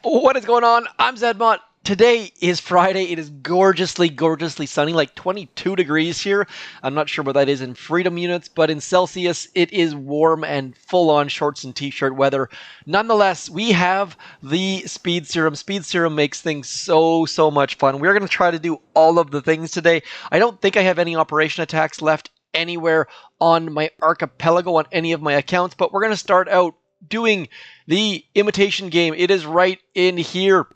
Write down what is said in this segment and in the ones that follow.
What is going on? I'm Zedmont. Today is Friday. It is gorgeously, gorgeously sunny, like 22 degrees here. I'm not sure what that is in freedom units, but in Celsius, it is warm and full-on shorts and t-shirt weather. Nonetheless, we have the Speed Serum. Speed Serum makes things so much fun. We're going to try to do all of the things today. I don't think I have any operation attacks left anywhere on my archipelago on any of my accounts, but we're going to start out doing the imitation game. It is right in here.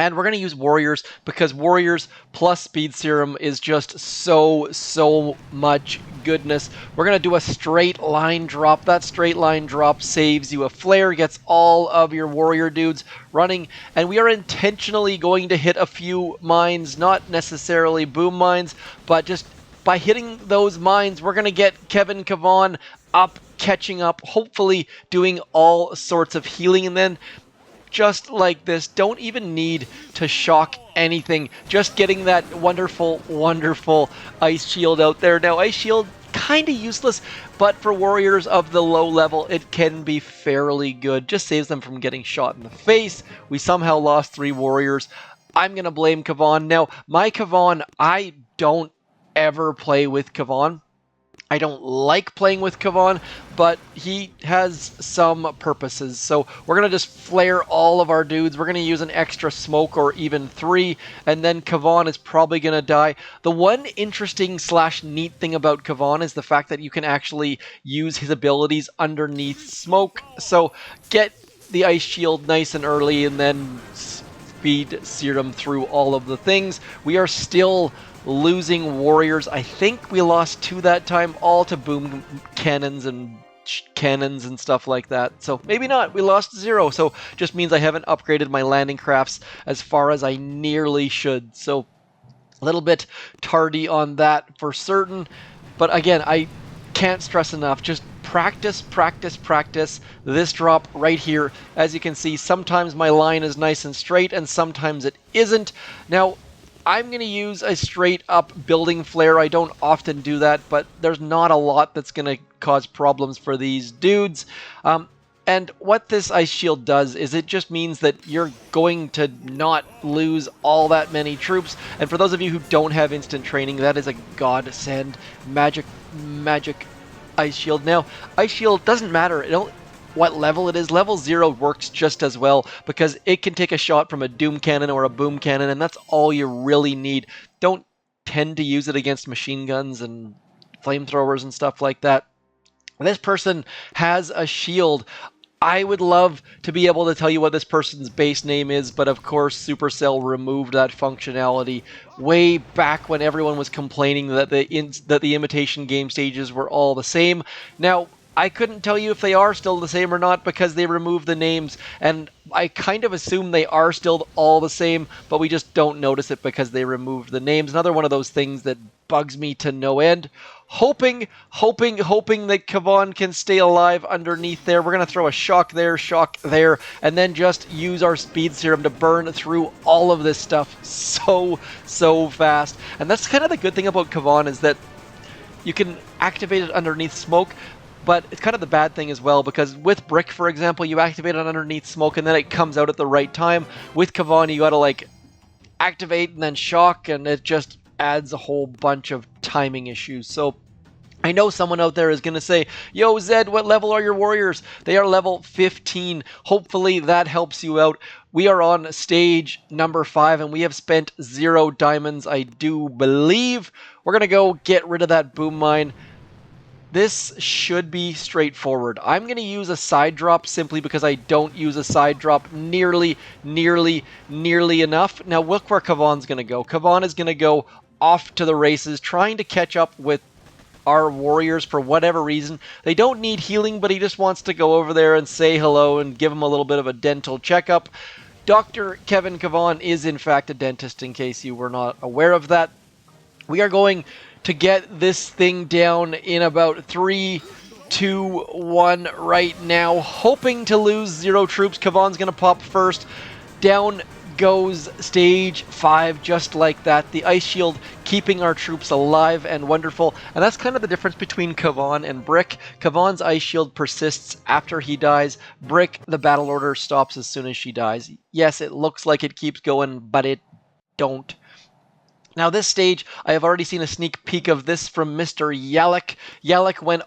And we're going to use Warriors because Warriors plus Speed Serum is just so much goodness. We're going to do a straight line drop. That straight line drop saves you a flare, gets all of your Warrior dudes running, and we are intentionally going to hit a few mines, not necessarily boom mines, but just by hitting those mines, we're going to get Kevin Kavon up, catching up, hopefully doing all sorts of healing, and then just like this, don't even need to shock anything, just getting that wonderful ice shield out there. Now, ice shield kind of useless, but for warriors of the low level, it can be fairly good. Just saves them from getting shot in the face. We somehow lost 3 warriors. I'm going to blame Kavon. Now, my Kavon, I don't ever play with Kavon. I don't like playing with Kavon, but he has some purposes. So we're going to just flare all of our dudes. We're going to use an extra smoke or even 3, and then Kavon is probably going to die. The one interesting / neat thing about Kavon is the fact that you can actually use his abilities underneath smoke. So get the ice shield nice and early, and then Speed Serum through all of the things. We are still losing warriors. I think we lost 2 that time, all to boom cannons and stuff like that. So maybe not. We lost 0. So just means I haven't upgraded my landing crafts as far as I nearly should. So a little bit tardy on that for certain. But again, I can't stress enough. Just practice this drop right here. As you can see, sometimes my line is nice and straight and sometimes it isn't. Now, I'm going to use a straight up building flare. I don't often do that, but there's not a lot that's going to cause problems for these dudes. And what this ice shield does is it just means that you're going to not lose all that many troops. And for those of you who don't have instant training, that is a godsend. Magic ice shield. Now, ice shield doesn't matter. What level it is. Level 0 works just as well because it can take a shot from a doom cannon or a boom cannon, and that's all you really need. Don't tend to use it against machine guns and flamethrowers and stuff like that. This person has a shield. I would love to be able to tell you what this person's base name is, but of course Supercell removed that functionality way back when everyone was complaining that the imitation game stages were all the same. Now, I couldn't tell you if they are still the same or not because they removed the names, and I kind of assume they are still all the same, but we just don't notice it because they removed the names. Another one of those things that bugs me to no end. Hoping that Kavon can stay alive underneath there. We're going to throw a shock there, and then just use our Speed Serum to burn through all of this stuff so fast. And that's kind of the good thing about Kavon is that you can activate it underneath smoke, but it's kind of the bad thing as well, because with Brick, for example, you activate it underneath smoke and then it comes out at the right time. With Kavon, you gotta like activate and then shock, and it just adds a whole bunch of timing issues. So I know someone out there is going to say, yo, Zed, what level are your warriors? They are level 15. Hopefully that helps you out. We are on stage number 5, and we have spent 0 diamonds, I do believe. We're going to go get rid of that boom mine. This should be straightforward. I'm going to use a side drop simply because I don't use a side drop nearly enough. Now look where Kavon's going to go. Kavon is going to go off to the races, trying to catch up with our warriors for whatever reason. They don't need healing, but he just wants to go over there and say hello and give them a little bit of a dental checkup. Dr. Kevin Kavon is in fact a dentist, in case you were not aware of that. We are going to get this thing down in about 3, 2, 1 right now, hoping to lose 0 troops. Kavon's going to pop first. Down goes stage 5, just like that. The ice shield keeping our troops alive and wonderful. And that's kind of the difference between Kavan and Brick. Kavan's ice shield persists after he dies. Brick, the battle order stops as soon as she dies. Yes, it looks like it keeps going, but it don't. Now this stage, I have already seen a sneak peek of this from Mr. Yalek. Yalek went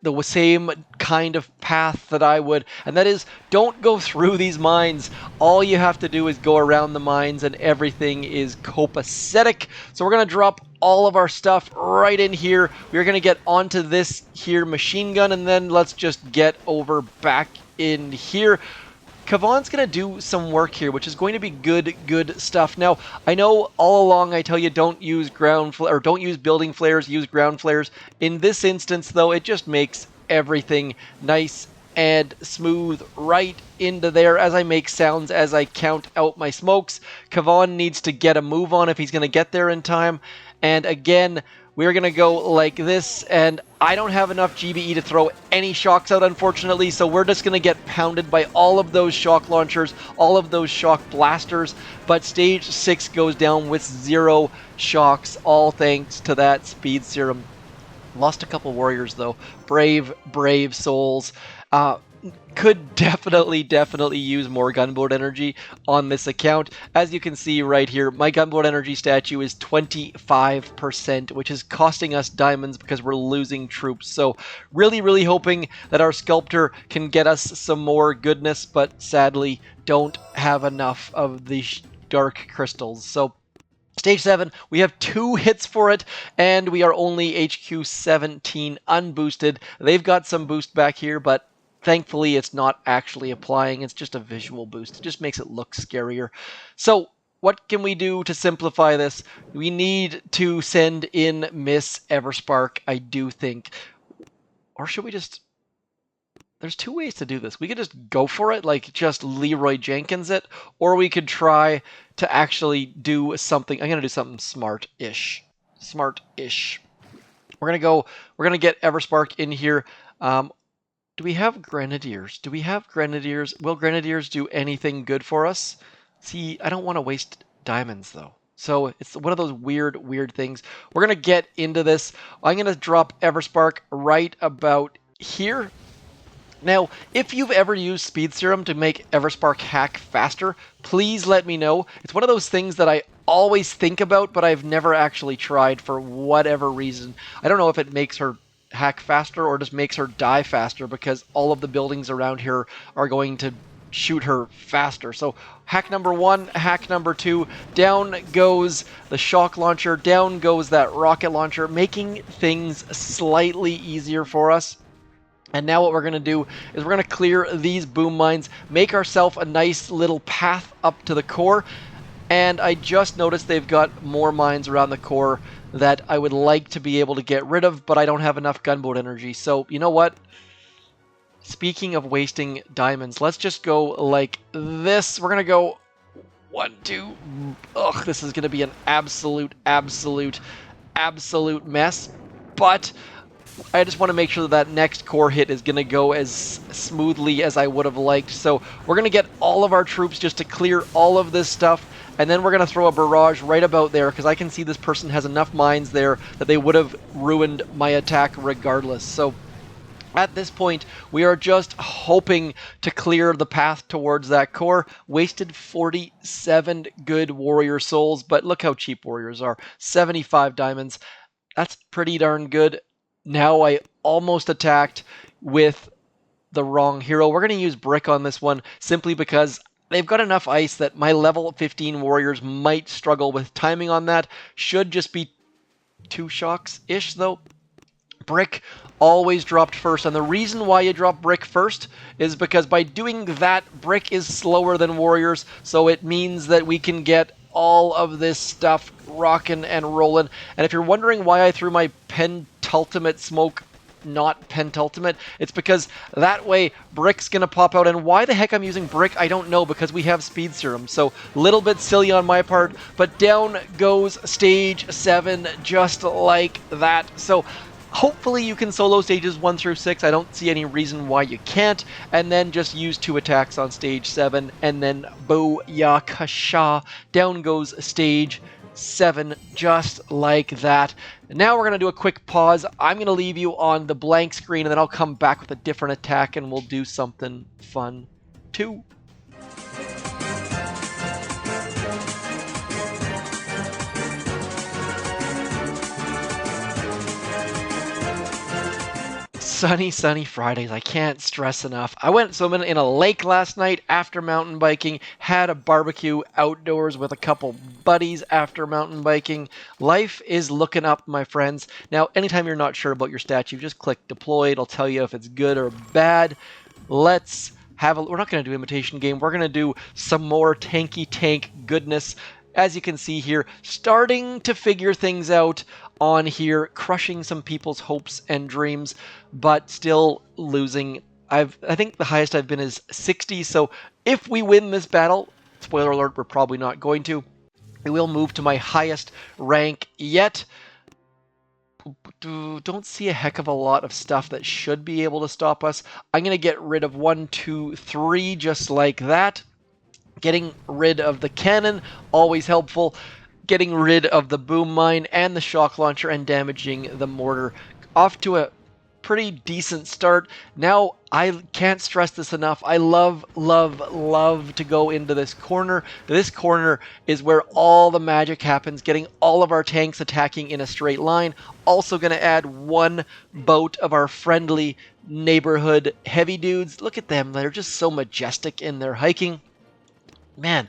the same kind of path that I would, and that is, don't go through these mines. All you have to do is go around the mines and everything is copacetic. So we're going to drop all of our stuff right in here. We're going to get onto this here machine gun, and then let's just get over back in here. Kavan's going to do some work here, which is going to be good stuff. Now, I know all along I tell you don't use don't use building flares, use ground flares. In this instance, though, it just makes everything nice and smooth right into there as I make sounds as I count out my smokes. Kavan needs to get a move on if he's going to get there in time. And again, we're going to go like this, and I don't have enough GBE to throw any shocks out, unfortunately, so we're just going to get pounded by all of those shock launchers, all of those shock blasters, but stage 6 goes down with 0 shocks, all thanks to that speed serum. Lost a couple warriors, though. Brave souls. Could definitely use more gunboat energy on this account. As you can see right here, my gunboat energy statue is 25%, which is costing us diamonds because we're losing troops. So really hoping that our sculptor can get us some more goodness, but sadly don't have enough of the dark crystals. So Stage 7, we have 2 hits for it, and we are only HQ 17 unboosted. They've got some boost back here, but thankfully, it's not actually applying. It's just a visual boost. It just makes it look scarier. So what can we do to simplify this? We need to send in Miss Everspark, I do think. Or should we just... There's 2 ways to do this. We could just go for it, like just Leroy Jenkins it, or we could try to actually do something. I'm going to do something smart-ish. Smart-ish. We're going to get Everspark in here. Do we have Grenadiers? Will Grenadiers do anything good for us? See, I don't want to waste diamonds, though. So it's one of those weird things. We're going to get into this. I'm going to drop Everspark right about here. Now, if you've ever used Speed Serum to make Everspark hack faster, please let me know. It's one of those things that I always think about, but I've never actually tried for whatever reason. I don't know if it makes her hack faster or just makes her die faster, because all of the buildings around here are going to shoot her faster. So hack number 1, hack number 2, down goes the shock launcher, down goes that rocket launcher, making things slightly easier for us. And now what we're going to do is we're going to clear these boom mines, make ourselves a nice little path up to the core. And I just noticed they've got more mines around the core that I would like to be able to get rid of, but I don't have enough gunboat energy. So, you know what? Speaking of wasting diamonds, let's just go like this. We're going to go 1, 2. Ugh, this is going to be an absolute mess. But I just want to make sure that next core hit is going to go as smoothly as I would have liked. So we're going to get all of our troops just to clear all of this stuff. And then we're going to throw a barrage right about there, because I can see this person has enough mines there that they would have ruined my attack regardless. So at this point, we are just hoping to clear the path towards that core. Wasted 47 good warrior souls, but look how cheap warriors are. 75 diamonds. That's pretty darn good. Now I almost attacked with the wrong hero. We're going to use Brick on this one simply because they've got enough ice that my level 15 warriors might struggle with timing on that. Should just be 2 shocks-ish, though. Brick always dropped first, and the reason why you drop Brick first is because by doing that, Brick is slower than warriors, so it means that we can get all of this stuff rocking and rolling. And if you're wondering why I threw my Pentultimate smoke, not Pentultimate, it's because that way Brick's gonna pop out. And why the heck I'm using Brick, I don't know, because we have Speed Serum. So a little bit silly on my part, but down goes stage 7 just like that. So Hopefully you can solo stages 1 through 6. I don't see any reason why you can't. And then just use 2 attacks on stage 7. And then booyakasha. Down goes stage 7, just like that. Now we're going to do a quick pause. I'm going to leave you on the blank screen, and then I'll come back with a different attack, and we'll do something fun too. Sunny Fridays. I can't stress enough. I went swimming in a lake last night after mountain biking, had a barbecue outdoors with a couple buddies after mountain biking. Life is looking up, my friends. Now, anytime you're not sure about your statue, just click deploy. It'll tell you if it's good or bad. Let's have a... We're not going to do imitation game. We're going to do some more tanky tank goodness. As you can see here, starting to figure things out on here, crushing some people's hopes and dreams, but still losing. I think the highest I've been is 60, so if we win this battle, spoiler alert, we're probably not going to, I will move to my highest rank yet. Don't see a heck of a lot of stuff that should be able to stop us. I'm going to get rid of 1, 2, 3, just like that. Getting rid of the cannon, always helpful. Getting rid of the boom mine and the shock launcher and damaging the mortar. Off to a pretty decent start. Now, I can't stress this enough. I love to go into this corner. This corner is where all the magic happens, getting all of our tanks attacking in a straight line. Also going to add 1 boat of our friendly neighborhood heavy dudes. Look at them. They're just so majestic in their hiking. Man,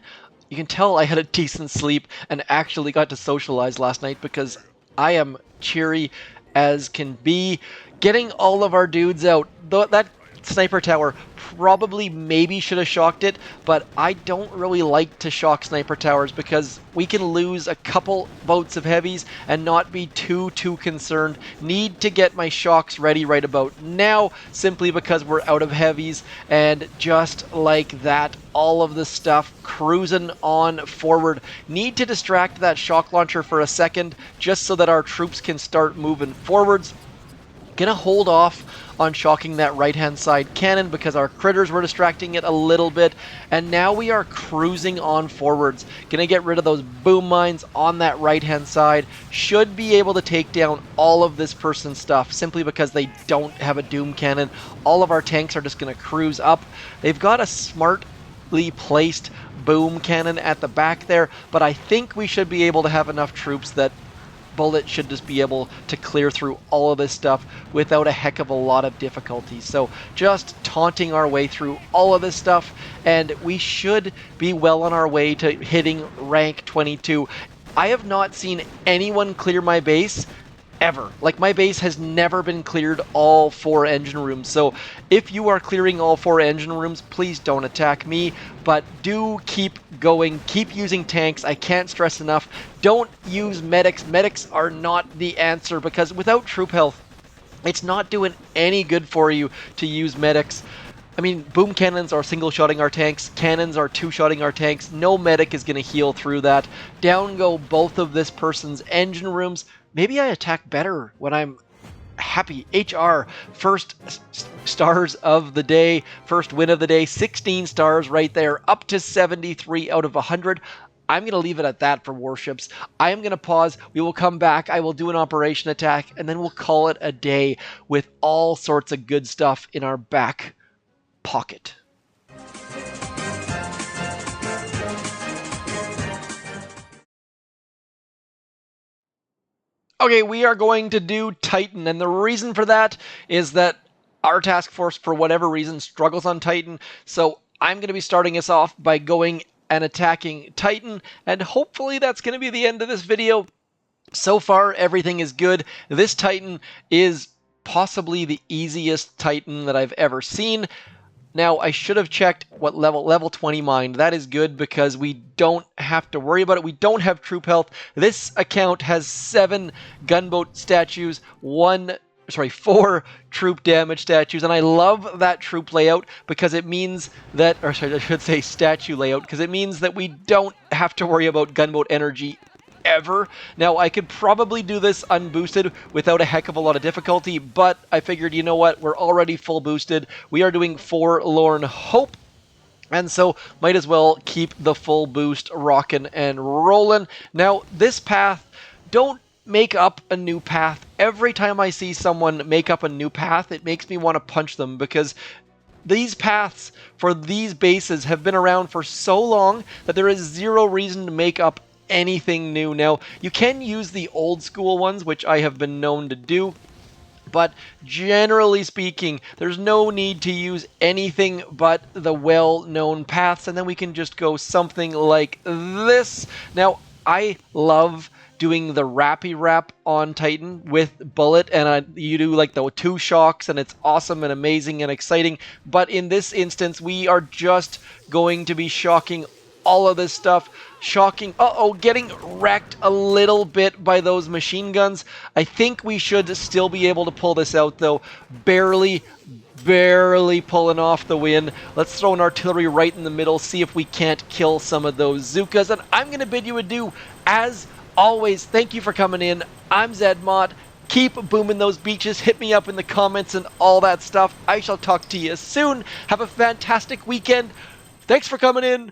you can tell I had a decent sleep and actually got to socialize last night because I am cheery as can be. Getting all of our dudes out. That sniper tower probably maybe should have shocked it, but I don't really like to shock sniper towers because we can lose a couple boats of heavies and not be too concerned. Need to get my shocks ready right about now, simply because we're out of heavies, and just like that, all of the stuff cruising on forward. Need to distract that shock launcher for a second just so that our troops can start moving forwards. Gonna hold off on shocking that right-hand side cannon because our critters were distracting it a little bit, and now we are cruising on forwards. Gonna get rid of those boom mines on that right-hand side. Should be able to take down all of this person's stuff simply because they don't have a doom cannon. All of our tanks are just gonna cruise up. They've got a smartly placed boom cannon at the back there, but I think we should be able to have enough troops that Bullit should just be able to clear through all of this stuff without a heck of a lot of difficulty. So just taunting our way through all of this stuff, and we should be well on our way to hitting rank 22. I have not seen anyone clear my base ever. Like, my base has never been cleared all 4 engine rooms. So if you are clearing all 4 engine rooms, please don't attack me, but do keep going, keep using tanks. I can't stress enough, don't use medics. Medics are not the answer because without troop health, it's not doing any good for you to use medics. I mean, boom cannons are single-shotting our tanks, cannons are two-shotting our tanks. No medic is going to heal through that. Down go both of this person's engine rooms. Maybe I attack better when I'm happy. HR, first stars of the day, first win of the day, 16 stars right there, up to 73 out of 100. I'm going to leave it at that for warships. I am going to pause. We will come back. I will do an operation attack, and then we'll call it a day with all sorts of good stuff in our back pocket. Okay, we are going to do Titan, and the reason for that is that our task force, for whatever reason, struggles on Titan, so I'm going to be starting us off by going and attacking Titan, and hopefully that's going to be the end of this video. So far, everything is good. This Titan is possibly the easiest Titan that I've ever seen. Now, I should have checked what level 20 mine. That is good because we don't have to worry about it. We don't have troop health. This account has 7 gunboat statues, 4 troop damage statues, and I love that troop layout because it means that, or sorry, I should say statue layout, because it means that we don't have to worry about gunboat energy ever. Now, I could probably do this unboosted without a heck of a lot of difficulty, but I figured, you know what, we're already full boosted. We are doing Forlorn Hope, and so might as well keep the full boost rocking and rolling. Now, this path, don't make up a new path. Every time I see someone make up a new path, it makes me want to punch them, because these paths for these bases have been around for so long that there is zero reason to make up anything new. Now, you can use the old school ones, which I have been known to do, but generally speaking, there's no need to use anything but the well-known paths, and then we can just go something like this. Now, I love doing the Rappy Rap on Titan with Bullit, and you do like the 2 shocks, and it's awesome and amazing and exciting, but in this instance, we are just going to be shocking all of this stuff. Shocking, getting wrecked a little bit by those machine guns. I think we should still be able to pull this out, though. Barely pulling off the win. Let's throw an artillery right in the middle, see if we can't kill some of those Zookas, and I'm going to bid you adieu. As always, thank you for coming in. I'm Zedmont. Keep booming those beaches. Hit me up in the comments and all that stuff. I shall talk to you soon. Have a fantastic weekend. Thanks for coming in.